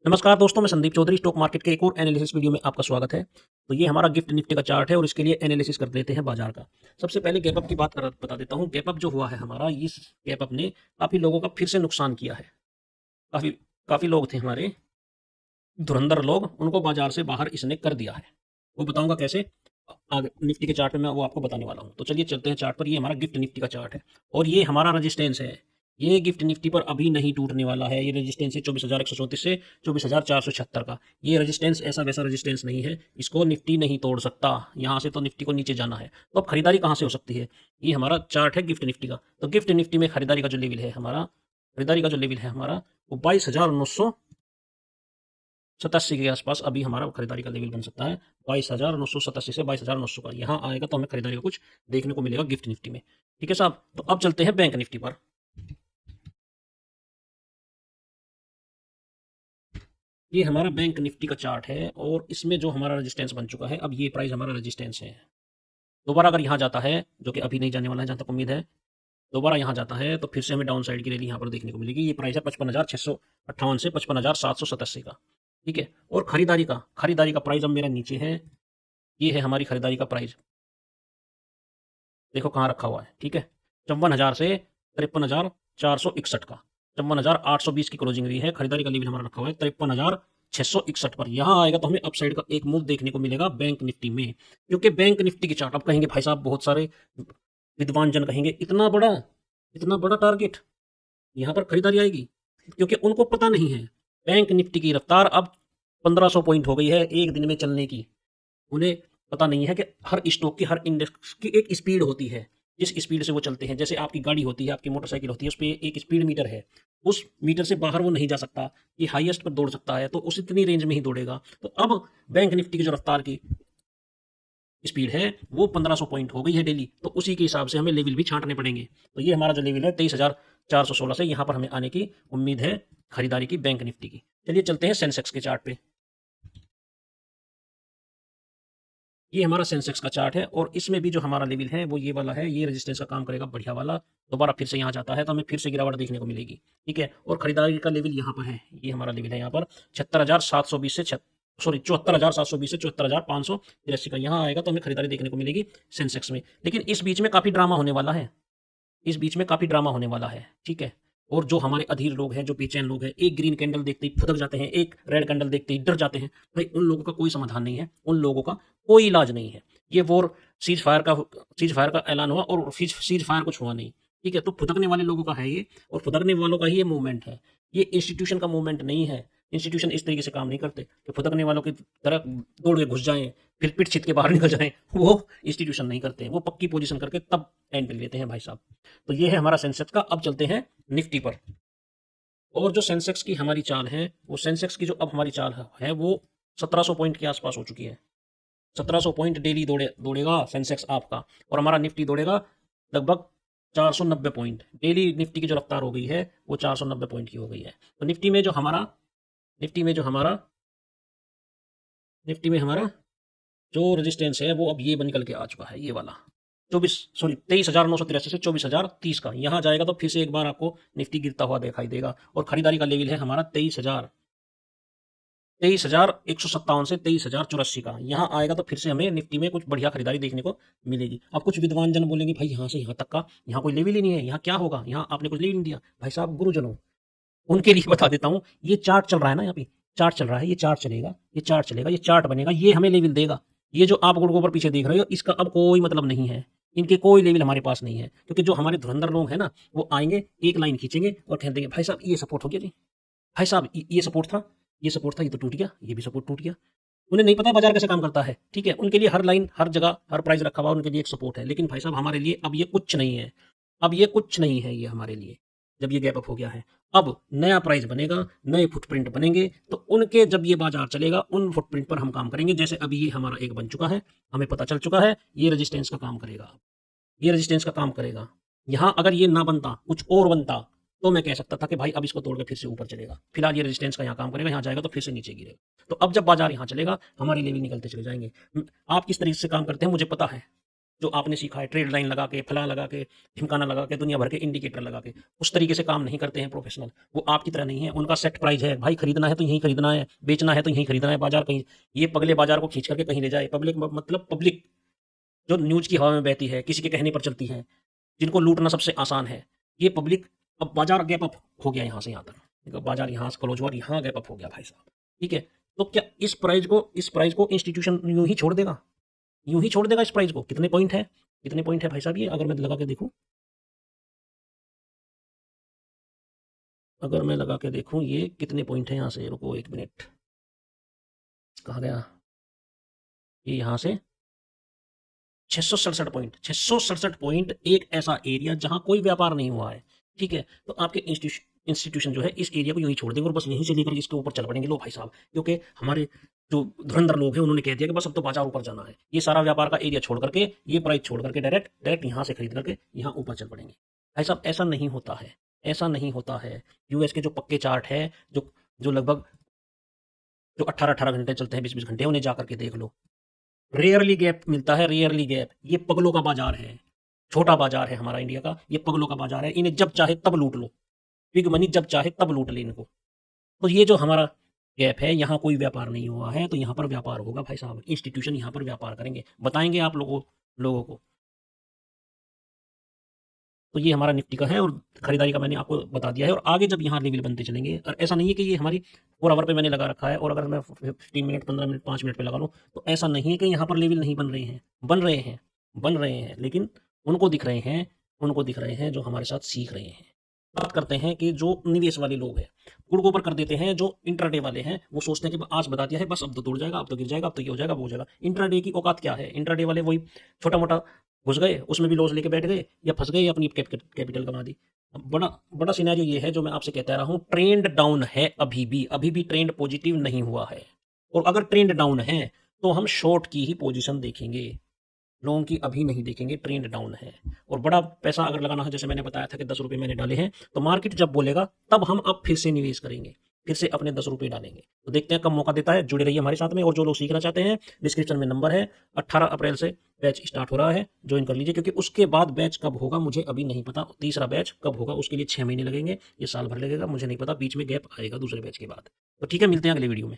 नमस्कार दोस्तों, मैं संदीप चौधरी। स्टॉक मार्केट के एक और एनालिसिस वीडियो में आपका स्वागत है। तो ये हमारा गिफ्ट निफ्टी का चार्ट है और इसके लिए एनालिसिस कर लेते हैं बाजार का। सबसे पहले गैप अप की बात कर बता देता हूँ। गैप अप जो हुआ है हमारा, इस गैप अप ने काफ़ी लोगों का फिर से नुकसान किया है। काफ़ी काफ़ी लोग थे हमारे धुरंधर लोग, उनको बाजार से बाहर इसने कर दिया है। वो बताऊंगा कैसे आगे निफ्टी के चार्ट में, मैं वो आपको बताने वाला हूँ। तो चलिए चलते हैं चार्ट पर। ये हमारा गिफ्ट निफ्टी का चार्ट है और ये हमारा रजिस्टेंस है। ये गिफ्ट निफ्टी पर अभी नहीं टूटने वाला है। ये रेजिस्टेंस है 24,134 से 24,476 का। ये रेजिस्टेंस ऐसा वैसा रेजिस्टेंस नहीं है, इसको निफ्टी नहीं तोड़ सकता। यहाँ से तो निफ्टी को नीचे जाना है। तो अब खरीदारी कहाँ से हो सकती है? ये हमारा चार्ट है गिफ्ट निफ्टी का। तो गिफ्ट निफ्टी में खरीदारी का जो लेवल है हमारा, वो 22,987 के आसपास अभी हमारा खरीदारी का लेवल बन सकता है। 22,987 से 22,900 का यहाँ आएगा तो हमें खरीदारी का कुछ देखने को मिलेगा गिफ्ट निफ्टी में। ठीक है साहब। तो अब चलते हैं बैंक निफ्टी पर। ये हमारा बैंक निफ्टी का चार्ट है और इसमें जो हमारा रेजिस्टेंस बन चुका है, अब ये प्राइस हमारा रेजिस्टेंस है। दोबारा अगर यहाँ जाता है, जो कि अभी नहीं जाने वाला है जहाँ तक उम्मीद है, दोबारा यहाँ जाता है तो फिर से हमें डाउन साइड की रैली यहाँ पर देखने को मिलेगी। ये प्राइस है 55,658 से 55,787 का। ठीक है। और खरीदारी का प्राइस अब मेरा नीचे है। ये है हमारी खरीदारी का प्राइस, देखो कहाँ रखा हुआ है। ठीक है। 54,000 से 53,461 का। 54,820 की क्लोजिंग हुई है। खरीदारी का लेवल हमारा रखा हुआ है 53,661 पर। यहाँ आएगा तो हमें अपसाइड का एक मूव देखने को मिलेगा बैंक निफ्टी में। क्योंकि बैंक निफ्टी की चार्ट, आप कहेंगे भाई साहब, बहुत सारे विद्वान जन कहेंगे इतना बड़ा टारगेट, यहाँ पर खरीदारी आएगी। क्योंकि उनको पता नहीं है बैंक निफ्टी की रफ्तार अब 1500 पॉइंट हो गई है एक दिन में चलने की। उन्हें पता नहीं है कि हर स्टॉक की, हर इंडेक्स की एक स्पीड होती है, जिस स्पीड से वो चलते हैं। जैसे आपकी गाड़ी होती है, आपकी मोटरसाइकिल होती है, उस पर एक स्पीड मीटर है। उस मीटर से बाहर वो नहीं जा सकता। ये हाईएस्ट पर दौड़ सकता है तो उस इतनी रेंज में ही दौड़ेगा। तो अब बैंक निफ्टी की जो रफ्तार की स्पीड है वो 1500 पॉइंट हो गई है डेली। तो उसी के हिसाब से हमें लेवल भी छांटने पड़ेंगे। तो ये हमारा जो लेवल है 23,416 से यहाँ पर हमें आने की उम्मीद है खरीदारी की बैंक निफ्टी की। चलिए चलते हैं सेंसेक्स के चार्ट पे। ये हमारा सेंसेक्स का चार्ट है और इसमें भी जो हमारा लेवल है वो ये वाला है। ये रेजिस्टेंस का काम करेगा बढ़िया वाला। दोबारा फिर से यहाँ जाता है तो हमें फिर से गिरावट देखने को मिलेगी। ठीक है। और खरीदारी का लेवल यहाँ पर है। ये हमारा लेवल है यहाँ पर 76,720 से 74,720 से 74,583 का। यहाँ आएगा तो हमें खरीदारी देखने को मिलेगी सेंसेक्स में। लेकिन इस बीच में काफ़ी ड्रामा होने वाला है। ठीक है। और जो हमारे अधीर लोग हैं, जो बेचैन लोग हैं, एक ग्रीन कैंडल देखते ही फुदक जाते हैं, एक रेड कैंडल देखते ही डर जाते हैं, भाई उन लोगों का कोई समाधान नहीं है, उन लोगों का कोई इलाज नहीं है। ये वॉर सीज फायर का ऐलान हुआ और सीज फायर कुछ हुआ नहीं। ठीक है। तो फुदकने वाले लोगों का है ये, और फुदकने वालों का ही ये मूवमेंट है। ये इंस्टीट्यूशन का मूवमेंट नहीं है। इंस्टीट्यूशन इस तरीके से काम नहीं करते कि फुदकने वालों की तरह दौड़ के घुस जाएं, फिर पीठ छिद के बाहर निकल जाएं। वो इंस्टीट्यूशन नहीं करते। वो पक्की पोजीशन करके तब एंट्री लेते हैं भाई साहब। तो ये है हमारा सेंसेक्स का। अब चलते हैं निफ्टी पर। और जो सेंसेक्स की हमारी चाल है, वो सेंसेक्स की जो अब हमारी चाल है वो 1700 पॉइंट के आसपास हो चुकी है। 1700 पॉइंट डेली दौड़ेगा सेंसेक्स आपका, और हमारा निफ्टी दौड़ेगा लगभग 490 पॉइंट। डेली निफ्टी की जो रफ्तार हो गई है वो 490 पॉइंट की हो गई है। तो निफ्टी में जो हमारा निफ्टी में हमारा जो रेजिस्टेंस है वो अब ये बन निकल के आ चुका है, ये वाला 23,983 से 24,030 का। यहाँ जाएगा तो फिर से एक बार आपको निफ्टी गिरता हुआ दिखाई देगा। और खरीदारी का लेवल है हमारा 23,157 से 23,084 का। यहाँ आएगा तो फिर से हमें निफ्टी में कुछ बढ़िया खरीदारी देखने को मिलेगी। अब कुछ विद्वान जन बोलेंगे भाई यहाँ से यहाँ तक का, यहाँ कोई लेवल ही नहीं है, यहाँ क्या होगा, यहाँ आपने कुछ लेवल नहीं दिया। भाई साहब गुरुजनों, उनके लिए बता देता हूँ। ये चार्ट चल रहा है ना, यहाँ पे चार्ट चल रहा है, ये चार्ट चलेगा, ये चार्ट बनेगा, ये हमें लेवल देगा। ये जो आप गुड़गोबर पीछे देख रहे हो, इसका अब कोई मतलब नहीं है। इनके कोई लेवल हमारे पास नहीं है। क्योंकि जो हमारे धुरंधर लोग हैं ना, वो आएंगे, एक लाइन खींचेंगे और कह देंगे भाई साहब ये सपोर्ट हो गया जी, भाई साहब ये सपोर्ट था, ये तो टूट गया, ये भी सपोर्ट टूट गया। उन्हें नहीं पता बाजार कैसे काम करता है। ठीक है। उनके लिए हर लाइन, हर जगह, हर प्राइस रखा हुआ उनके लिए एक सपोर्ट है। लेकिन भाई साहब हमारे लिए अब ये कुछ नहीं है। ये हमारे लिए जब ये गैप अप हो गया है, अब नया प्राइस बनेगा, नए फुटप्रिंट बनेंगे, तो उनके जब ये बाजार चलेगा उन फुटप्रिंट पर हम काम करेंगे। जैसे अभी ये हमारा एक बन चुका है, हमें पता चल चुका है ये रेजिस्टेंस का काम करेगा। यहाँ अगर ये ना बनता, कुछ और बनता, तो मैं कह सकता था कि भाई अब इसको तोड़ के फिर से ऊपर चलेगा। फिलहाल ये रेजिस्टेंस का यहाँ काम करेगा, यहाँ जाएगा तो फिर से नीचे गिरेगा। तो अब जब बाजार यहाँ चलेगा, हमारे लेवल निकलते चले जाएंगे। आप किस तरीके से काम करते हैं मुझे पता है। जो आपने सीखा है ट्रेड लाइन लगा के, फला लगा के, ढिमकाना लगा के, दुनिया भर के इंडिकेटर लगा के, उस तरीके से काम नहीं करते हैं प्रोफेशनल। वो आपकी तरह नहीं है, उनका सेट प्राइस है भाई, खरीदना है तो यहीं खरीदना है, बेचना है तो यहीं खरीदना है, बाजार कहीं ये पगले बाजार को खींच करके कहीं ले जाए। पब्लिक मतलब पब्लिक जो न्यूज की हवा में बहती है, किसी के कहने पर चलती है, जिनको लूटना सबसे आसान है, ये पब्लिक। अब बाजार गैप अप हो गया यहाँ से यहाँ तक, बाजार यहाँ से क्लोज हुआ और यहाँ गैप अप हो गया भाई साहब, ठीक है। तो क्या इस प्राइस को इंस्टीट्यूशन यूं ही छोड़ देगा? यूं ही छोड़ देगा इस प्राइस को? कितने पॉइंट है, कितने पॉइंट है भाई साहब ये, अगर मैं लगा के देखूं, अगर मैं लगा के देखूं ये कितने पॉइंट है यहाँ से, रुको एक मिनट, कहाँ गया ये, यहाँ से 667 पॉइंट, 667 पॉइंट, एक ऐसा एरिया जहां कोई व्यापार नहीं हुआ है, ठीक है। तो आपके इंस्टीट्यूशन जो है इस एरिया को यूं ही छोड़ देंगे और बस यहीं से लेकर इसके ऊपर चल पड़ेंगे, लो भाई साहब, क्योंकि हमारे जो धुरंधर लोग हैं उन्होंने कह दिया कि बस अब तो बाजार ऊपर जाना है, ये सारा व्यापार का एरिया छोड़ करके, ये प्राइस छोड़ करके डायरेक्ट डायरेक्ट यहाँ से खरीद करके यहाँ ऊपर चल पड़ेंगे। भाई साहब ऐसा नहीं होता है, ऐसा नहीं होता है। यूएस के जो पक्के चार्ट है, जो जो लगभग जो 18-18 घंटे चलते हैं, 20-20 घंटे, उन्हें जा करके देख लो, रेयरली गैप मिलता है, रेयरली गैप। ये पगलों का बाजार है, छोटा बाजार है हमारा इंडिया का, ये पगलों का बाजार है, इन्हें जब चाहे तब लूट लो, बिग मनी जब चाहे तब लूट ले इनको। तो ये जो हमारा गैप है, यहाँ कोई व्यापार नहीं हुआ है, तो यहाँ पर व्यापार होगा भाई साहब, इंस्टीट्यूशन यहाँ पर व्यापार करेंगे, बताएंगे आप लोगों को। तो ये हमारा निफ्टी का है और खरीदारी का मैंने आपको बता दिया है। और आगे जब यहाँ लेवल बनते चलेंगे, और ऐसा नहीं है कि ये हमारी 4 आवर पे मैंने लगा रखा है, और अगर मैं 15 मिनट, 15 मिनट, 5 मिनट पे लगा लूँ, तो ऐसा नहीं है कि यहाँ पर लेवल नहीं बन रहे हैं, बन रहे हैं, बन रहे हैं, लेकिन उनको दिख रहे हैं, उनको दिख रहे हैं जो हमारे साथ सीख रहे हैं। बात करते हैं कि जो निवेश वाले लोग हैं, गुड़ गोबर कर देते हैं। जो इंट्राडे वाले हैं वो सोचते हैं कि आज बता दिया है, बस अब तो टूट जाएगा, अब तो गिर जाएगा, अब तो ये हो जाएगा, वो हो जाएगा। इंट्राडे की औकात क्या है? इंट्राडे वाले वही छोटा मोटा घुस गए, उसमें भी लॉस लेके बैठ गए, या फंस गए, या अपनी कैपिटल गंवा दी। अब बड़ा बड़ा सिनेरियो ये है जो मैं आपसे कहता रहा हूँ, ट्रेंड डाउन है, अभी भी ट्रेंड पॉजिटिव नहीं हुआ है। और अगर ट्रेंड डाउन है तो हम शॉर्ट की ही पोजीशन देखेंगे, लॉन्ग की अभी नहीं देखेंगे, ट्रेंड डाउन है। और बड़ा पैसा अगर लगाना है, जैसे मैंने बताया था कि 10 रुपये मैंने डाले हैं, तो मार्केट जब बोलेगा तब हम अब फिर से निवेश करेंगे, फिर से अपने 10 रुपये डालेंगे। तो देखते हैं कब मौका देता है, जुड़े रहिए हमारे साथ में। और जो लोग सीखना चाहते हैं, डिस्क्रिप्शन में नंबर है, 18 अप्रैल से बैच स्टार्ट हो रहा है, ज्वाइन कर लीजिए। क्योंकि उसके बाद बैच कब होगा मुझे अभी नहीं पता, तीसरा बैच कब होगा उसके लिए 6 महीने लगेंगे, ये साल भर लगेगा, मुझे नहीं पता, बीच में गैप आएगा दूसरे बैच के बाद। तो ठीक है, मिलते हैं अगले वीडियो में।